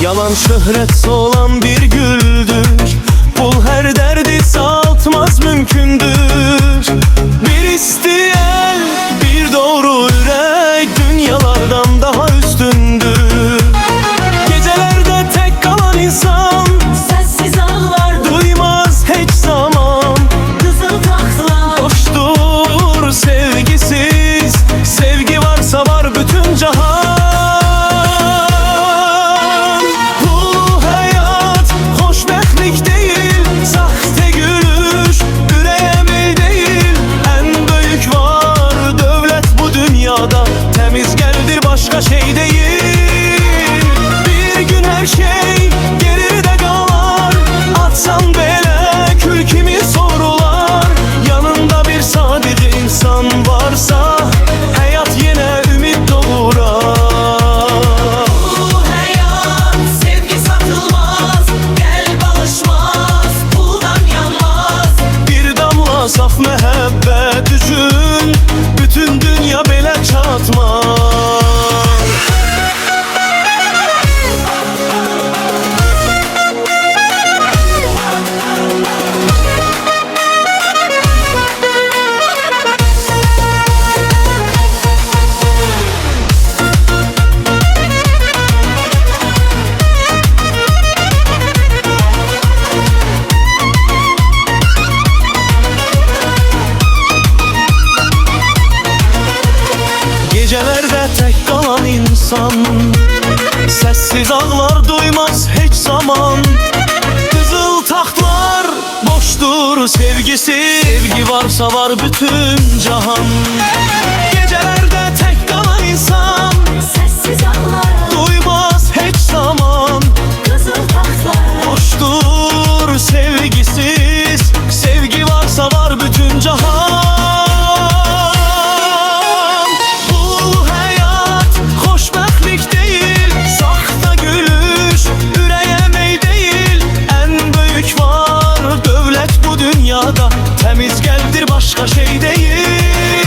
Yalan şöhret olan bir güldür. Pul her derdi sağaltmaz mümkündür. Bir isteyen, bir doğru yürek dünyalardan daha üstündür. Gecelerde tek kalan insan sessiz ağlar, duymaz hiç zaman. kızıl tahtlar Boştur sevgisiz, sevgi varsa var bütün cahan. Bu hayat hoşbehtlik değil, sahte gülüş yüreğe meyil değil. En büyük var devlet bu dünyada, temiz geldir başka şey değil. Bir gün her şey geride kalar, atsan bele kül kimi sorular. Yanında bir sadık insan varsa hayat yine ümit doğurar. Bu hayat sevgi satılmaz, gel balışmaz, puldan yanmaz. Bir damla saf mehabbet üçün bütün dünya bele çatmaz. Gecelerde tek kalan insan sessiz ağlar, duymaz hiç zaman. Kızıl tahtlar boştur sevgisi, sevgi varsa var bütün cahan. Gecelerde tek kalan insan Sessiz ağlar, duymaz hiç zaman. kızıl tahtlar Boştur sevgisiz, sevgi varsa var bütün cahan. Bu hayat hoşbehtlik değil, sahte gülüş yüreğe meyil değil. En büyük var devlet bu dünyada, temiz geldir başka şey değil.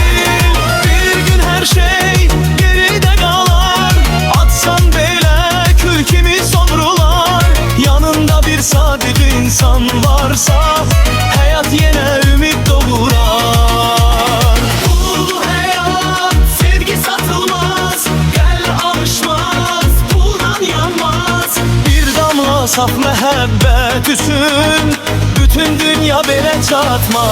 Bir gün her şey geride kalar, atsan bele kül kimi sorular. Yanında bir sadık insan varsa hayat yine ümit doğurar. Bu hayat sevgi satılmaz, gel alışmaz, puldan yanmaz. Bir damla saf mehabbet üçün bütün dünya bele çatmaz.